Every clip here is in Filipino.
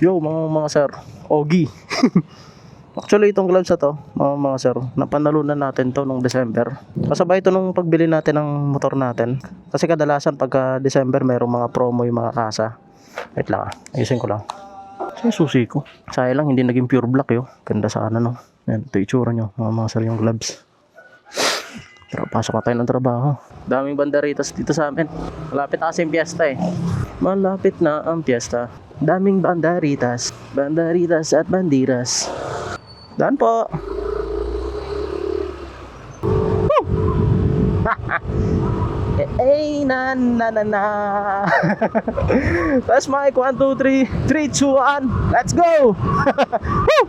Yo mga sir, Ogi. Actually itong gloves na to, mga sir, napanalunan natin to nung December. Kasabay ito nung pagbili natin ng motor natin. Kasi kadalasan pagka December mayroong mga promo yung mga kasa. Wait lang ayusin ko lang. Yung susi ko. Sayang lang hindi naging pure black yo. Ganda sana no. Yan, ito itsura nyo mga sir yung gloves. Tara, pasok na tayo ng trabaho. Daming banderitas dito sa amin. Malapit na kasi yung piyesta eh. Malapit na ang piyesta. Daming banderitas. Banderitas at bandiras. Daan po. Woo! Na na na na. That's mic 1, 2, 3 3, 2, 1. Let's go. Woo!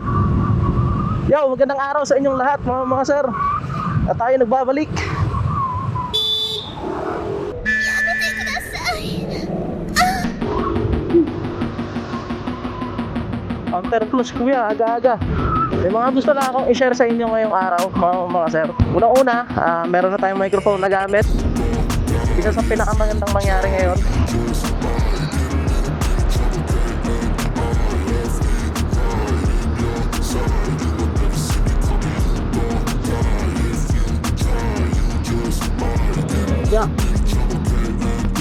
Yo, magandang araw sa inyong lahat mga sir. At tayo nagbabalik. Counterclose kuya, aga-aga. May mga gusto na akong i-share sa inyo ngayong araw mga sir. Unang-una, meron na tayong microphone na gamit. Isa sa pinakamagandang mangyari ngayon.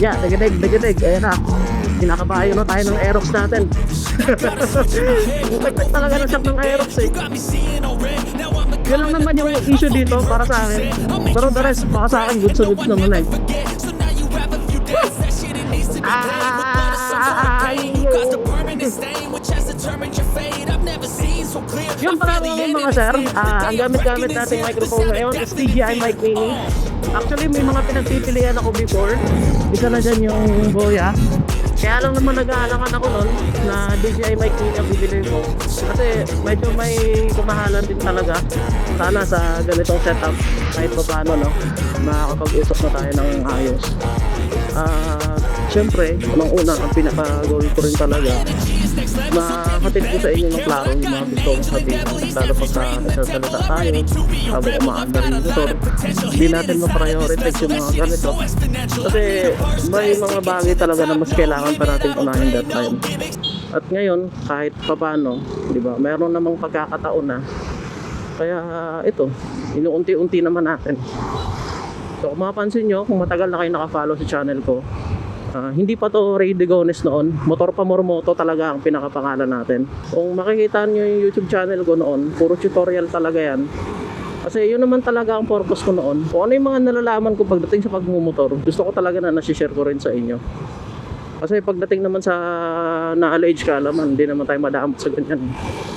Yeah, dagidig. Ayan na. Kinakabayo na tayo ng Aerox natin. Bukit talaga na shock ng Aerox eh. Yun lang naman yung issue dito para sa akin. Pero the rest, baka sa akin good naman eh. Yung pala mga sir, ang gamit-gamit nating microphone ngayon is DJI Mic Mini. Actually may mga pinagpipilian ako before. Isa na dyan yung Boya. Kaya lang naman nag-aalangan ako nun na DJI Mic Mini ang bibili ko. Kasi medyo may kumahalan din talaga. Sana sa ganitong setup kahit pa paano no, makakapag-usap na tayo ng ayos. Siyempre, unang-una ang pinaka-goal ko rin talaga mahatid ko sa inyo ng klaro yung mga gusto kong sabihin. Lalo pag nagsasalita tayo habang umaandar yung motor, hindi natin ma-prioritize yung mga ganito. Kasi may mga bagay talaga na mas kailangan pa natin unahin that time. At ngayon, kahit papano, di ba, mayroon namang pagkakataon na. Kaya ito, inuunti-unti naman natin. So kung mapapansin nyo, kung matagal na kayo nakafollow sa channel ko, hindi pa to Ray Degones noon. Motor pa Mormoto talaga ang pinakapangalan natin. Kung makikita nyo yung YouTube channel ko noon, puro tutorial talaga yan. Kasi yun naman talaga ang purpose ko noon. Kung ano yung mga nalalaman ko pagdating sa pagmumotor, gusto ko talaga na nasi-share ko rin sa inyo. Kasi pagdating naman sa knowledge kaalaman, hindi naman tayo madamot sa ganyan.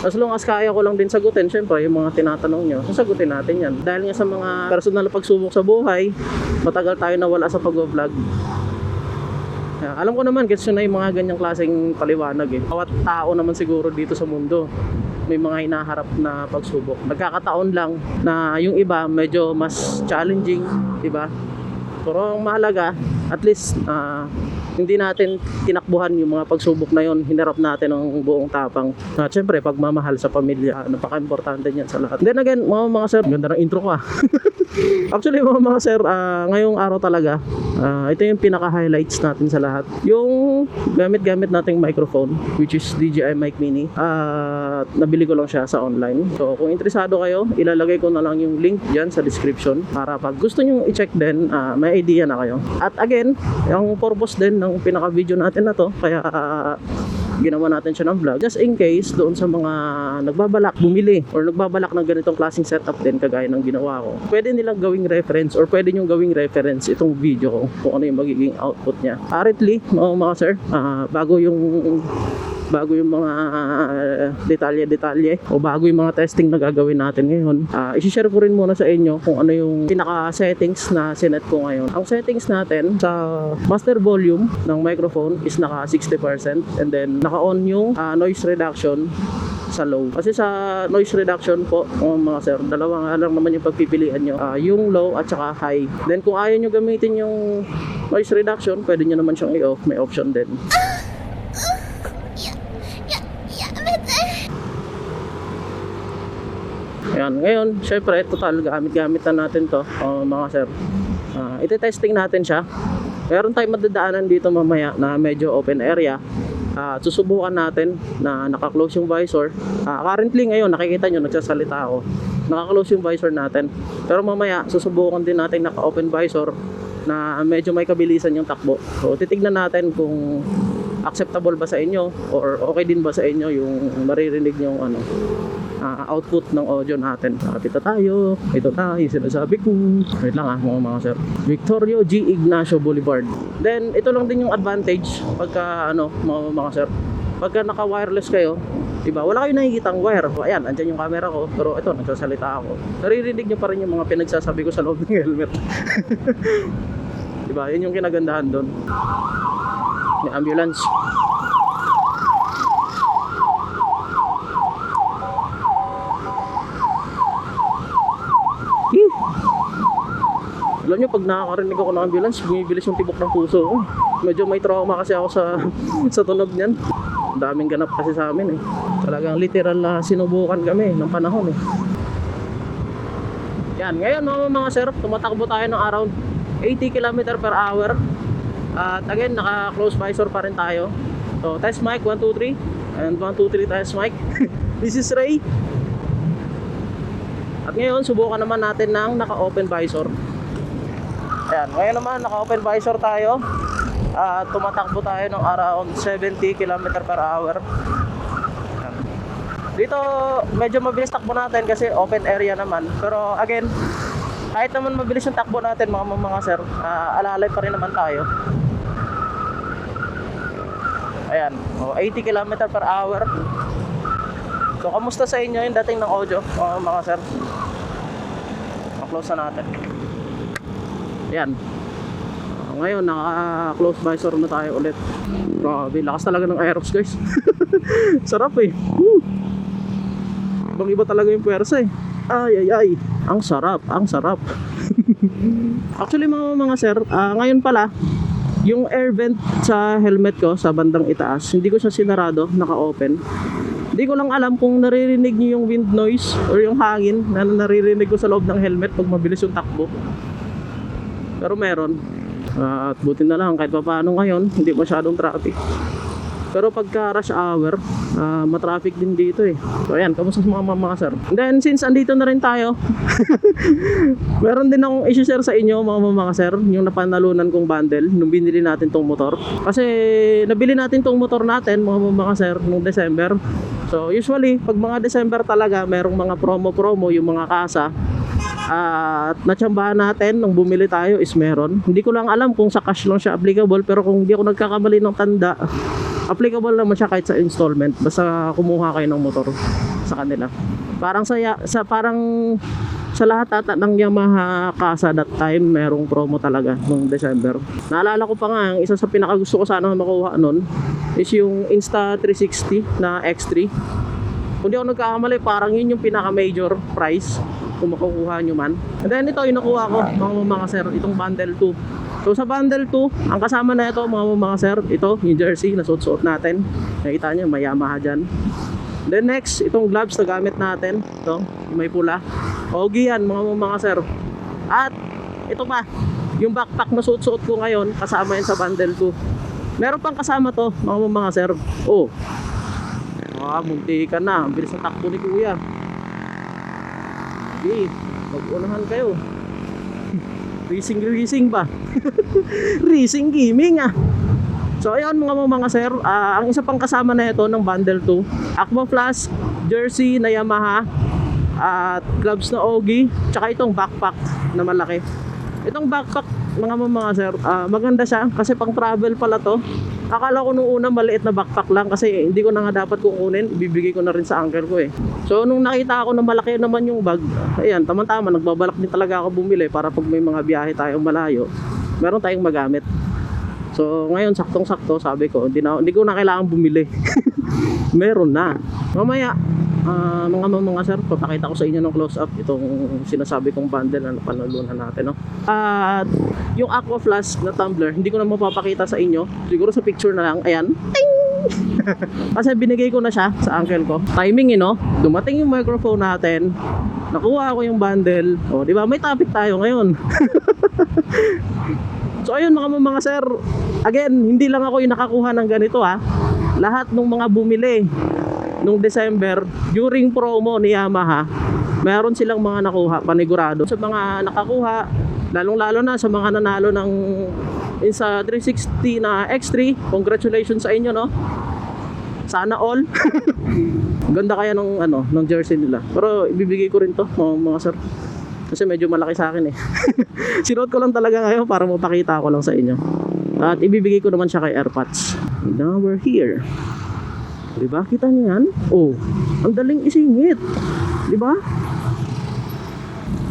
As long as kaya ko lang din sagutin, syempre yung mga tinatanong nyo, sasagutin natin yan. Dahil nga sa mga personal na pagsubok sa buhay, matagal tayo nawala sa pag-vlog. Alam ko naman, gusto na yung mga ganyang klaseng paliwanag eh. Bawat tao naman siguro dito sa mundo may mga hinaharap na pagsubok. Nagkakataon lang na yung iba medyo mas challenging, diba? Pero ang mahalaga, at least hindi natin tinakbuhan yung mga pagsubok na yon, hinarap natin ng buong tapang. At syempre, pagmamahal sa pamilya, napaka-importante niyan sa lahat. Then again, mga sir, ganda ng intro ko Actually mga sir, ngayong araw talaga, ito yung pinaka-highlights natin sa lahat. Yung gamit nating microphone, which is DJI Mic Mini. Nabili ko lang siya sa online. So kung interesado kayo, ilalagay ko na lang yung link dyan sa description para pag gusto nyo i-check din, may idea na kayo. At again, yung purpose din ng pinaka-video natin na to, kaya ginawa natin siya ng vlog, just in case doon sa mga nagbabalak bumili or nagbabalak ng ganitong klaseng setup din kagaya ng ginawa ko, pwede nilang gawing reference or pwede nyo gawing reference itong video ko kung ano yung magiging output niya. Currently mga sir, bago yung mga detalye o bago yung mga testing na gagawin natin ngayon, isi-share ko rin muna sa inyo kung ano yung pinaka-settings na sinet ko ngayon. Ang settings natin sa master volume ng microphone is naka 60% and then naka-on yung noise reduction sa low. Kasi sa noise reduction po mga sir, dalawa nga lang naman yung pagpipilian nyo, yung low at saka high. Then kung ayaw nyo gamitin yung noise reduction, pwede nyo naman siyang i-off, may option din. Ayan, ngayon, syempre, total, gamit na natin to, mga sir. Iti-testing natin siya. Meron tayong madadaanan dito mamaya na medyo open area. Susubukan natin na naka-close yung visor. Currently ngayon nakikita nyo nagsasalita ako, naka-close yung visor natin, pero mamaya susubukan din natin naka-open visor na medyo may kabilisan yung takbo. So titignan natin kung acceptable ba sa inyo or okay din ba sa inyo yung maririnig yung output ng audio natin. Ito tayo, sinasabi ko. Wait lang mga sir. Victorio G. Ignacio Boulevard. Then ito lang din yung advantage pagka mga sir, pagka naka wireless kayo, diba, wala kayong nakikitang wire. Ayan, andyan yung camera ko, pero ito, nagsasalita ako. Naririnig nyo pa rin yung mga pinagsasabi ko sa loob ng helmet. Diba, yun yung kinagandahan doon. May ambulance. Alam nyo, pag nakakarinig ako ng ambulance, bumibilis yung tibok ng puso ko. Medyo may trauma kasi ako sa tunog niyan. Daming ganap kasi sa amin eh. Talagang literal na sinubukan kami ng panahon eh. Yan, ngayon mga sir, tumatakbo tayo ng around 80 km per hour. At again, naka-close visor pa rin tayo. So, test mic, 1, 2, 3. And 1, 2, 3 test mic. This is Ray. At ngayon, subukan naman natin ng naka-open visor. Ayan, ngayon naman naka-open visor tayo. Tumatakbo tayo ng around 70 km per hour. Ayan. Dito medyo mabilis takbo natin kasi open area naman. Pero again, kahit naman mabilis yung takbo natin mga sir, alalay pa rin naman tayo. Ayan, 80 km per hour. So kamusta sa inyo yung dating ng audio mga sir? Close na natin. Yan. Ngayon naka-close visor na tayo ulit. Grabe, lakas talaga ng Aerox guys. Sarap eh. Ibang iba talaga yung puwersa eh. Ay. Ang sarap. Actually mga sir, ngayon pala yung air vent sa helmet ko sa bandang itaas, hindi ko siya sinarado, naka-open. Hindi ko lang alam kung naririnig niyo yung wind noise or yung hangin na naririnig ko sa loob ng helmet pag mabilis yung takbo. Pero meron. At buti na lang kahit pa paano ngayon, hindi masyadong traffic. Pero pagka rush hour, matraffic din dito eh. So ayan, kamusta sa mga sir? And then since andito na rin tayo, meron din akong i-share sa inyo mga sir, yung napanalunan kong bundle nung binili natin tong motor. Kasi nabili natin tong motor natin mga sir nung December. So usually pag mga December talaga, merong mga promo yung mga kasa. At natsambahan natin nung bumili tayo is meron. Hindi ko lang alam kung sa cash lang siya applicable, pero kung hindi ako nagkakamali ng tanda, applicable naman siya kahit sa installment. Basta kumuha kayo ng motor sa kanila. Parang parang sa lahat ata ng Yamaha kasa that time, merong promo talaga nung December. Naalala ko pa nga, ang isa sa pinakagusto ko sana makuha nun is yung Insta360 na X3. Kung di ako nagkakamali, parang yun yung pinaka major price kung makukuha nyo man. And then ito yung nakuha ko mga sir, itong bundle 2. So sa bundle 2, ang kasama na ito mga sir, ito yung jersey na suot natin. Nakita nyo, may Yamaha dyan. Then next, itong gloves na gamit natin. Ito, yung may pula. Ogi yan mga sir. At ito pa, yung backpack na suot ko ngayon, kasama yan sa bundle 2. Meron pang kasama to mga sir. Munti ka na, ang bilis na takbo ni kuya. Okay, mag-unahan kayo. Racing ba? Racing gaming So ayun mga sir, ang isa pang kasama na ito ng bundle 2, Aqua Flask, jersey na Yamaha, at gloves na Ogi, tsaka itong backpack na malaki. Itong backpack mga sir, maganda siya kasi pang travel pala to. Akala ko nung una maliit na backpack lang kasi hindi ko na nga dapat kukunin, ibibigay ko na rin sa uncle ko eh. So nung nakita ako na malaki naman yung bag, ayan, tama-tama, nagbabalak din talaga ako bumili para pag may mga biyahe tayong malayo, meron tayong magamit. So ngayon saktong-sakto, sabi ko, hindi ko na kailangan bumili. Meron na. Mamaya mga sir, papakita ko sa inyo ng close up itong sinasabi kong bundle na napanalunan natin, no? At yung Aqua Flask na tumbler, hindi ko na mapapakita sa inyo, siguro sa picture na lang. Ayan, ting! Kasi binigay ko na siya sa uncle ko. Timing no? Dumating yung microphone natin, nakuha ko yung bundle. Di ba? May topic tayo ngayon. So ayun mga sir, again, hindi lang ako yung nakakuha ng ganito lahat ng mga bumili nung December during promo ni Yamaha, meron silang mga nakuha panigurado. Sa mga nakakuha, lalong lalo na sa mga nanalo ng Insa 360 na X3, congratulations sa inyo, no? Sana all. Ganda kaya ng ng jersey nila. Pero ibibigay ko rin to mga sir, kasi medyo malaki sa akin eh. Sinuot ko lang talaga ngayon para mapakita ko lang sa inyo. At ibibigay ko naman siya kay Airpods. Now we're here. Diba? Kita niyo yan? Oh, ang daling isingit. Diba?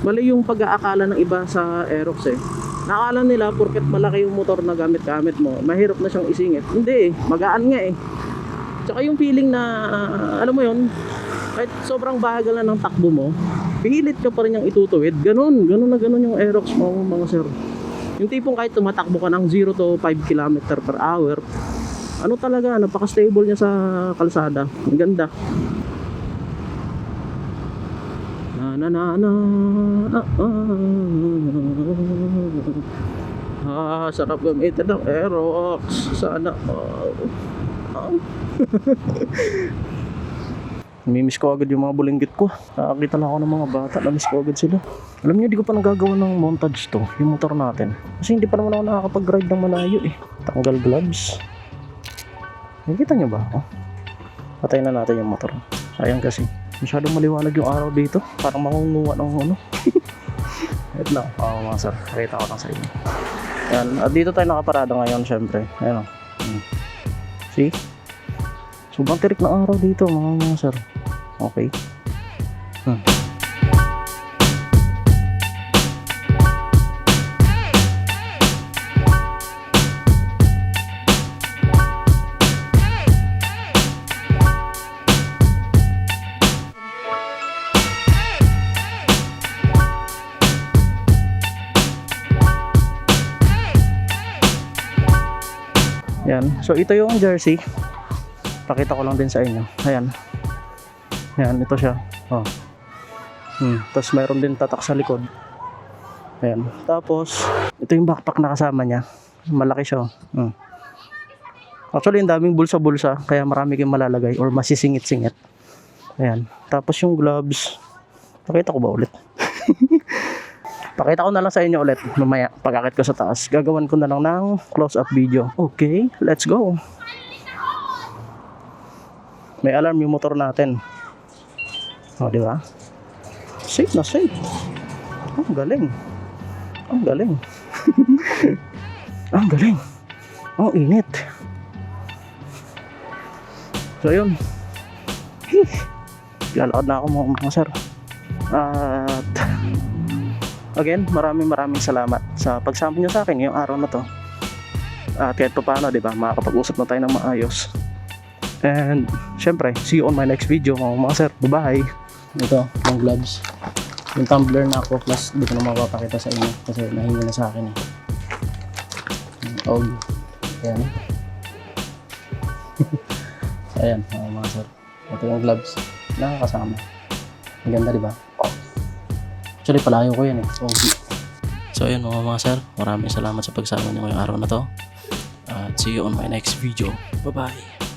Mali yung pag-aakala ng iba sa Aerox eh. Nakala nila porket malaki yung motor na gamit-gamit mo, mahirap na siyang isingit. Hindi eh, magaan nga eh. Tsaka yung feeling na, alam mo yun, kahit sobrang bagal na ng takbo mo, pilit ka pa rin yung itutuwid. Ganun na ganun yung Aerox mo mga sir. Yung tipong kahit tumatakbo ka ng 0 to 5 km per hour, ano talaga, napaka-stable niya sa kalsada. Ang ganda. Sarap gamitin ng Aerox. Sana namimiss ko agad yung mga bulinggit ko. Nakakita lang ako ng mga bata, namiss ko agad sila. Alam niyo, di ko pa nagagawa ng montage to, yung motor natin. Kasi hindi pa naman ako nakakapag-ride ng malayo eh. Tanggal gloves. Nakikita niyo ba? Patayin na natin yung motor. Sayang kasi. Masyadong maliwanag yung araw dito. Parang mangunguha ng Wait lang. Mga sir. Pakita ko lang sa inyo. Ayan. At dito tayo nakaparada ngayon syempre. Ayan o. See? Sobrang tirik na araw dito mga sir. Okay. Yan. So ito yung jersey. Pakita ko lang din sa inyo. Ayan. Ayan, ito siya. Tapos mayroon din tatak sa likod. Ayan. Tapos ito yung backpack na kasama niya. Malaki siya. Actually, ang daming bulsa-bulsa, kaya marami kayong malalagay or masisingit-singit. Ayan. Tapos yung gloves. Pakita ko ba ulit? Pakita ko na lang sa inyo ulit mamaya pagkakit ko sa taas. Gagawan ko na lang ng close-up video. Okay, let's go. May alarm yung motor natin. Di ba? Safe na safe. Ang galing. Ang galing. Ang galing. Ang init. So yun. Lalakad na ako mga sir. At again, maraming salamat sa pagsama nyo sa akin ngayong araw na to. At kahit pa paano, diba, makakapag-usap na tayo ng maayos. And syempre, see you on my next video mga sir. Bye-bye. Ito, yung gloves. Yung tumbler na ako, plus hindi ko na mapapakita sa inyo kasi nahingi na sa akin eh. Ayan. Ayan, mga sir. Ito yung gloves. Nakakasama. Ang ganda, diba? Actually, palayo ko yan eh. So ayun mga sir, maraming salamat sa pagsama niyo ngayong araw na to. At see you on my next video. Bye bye.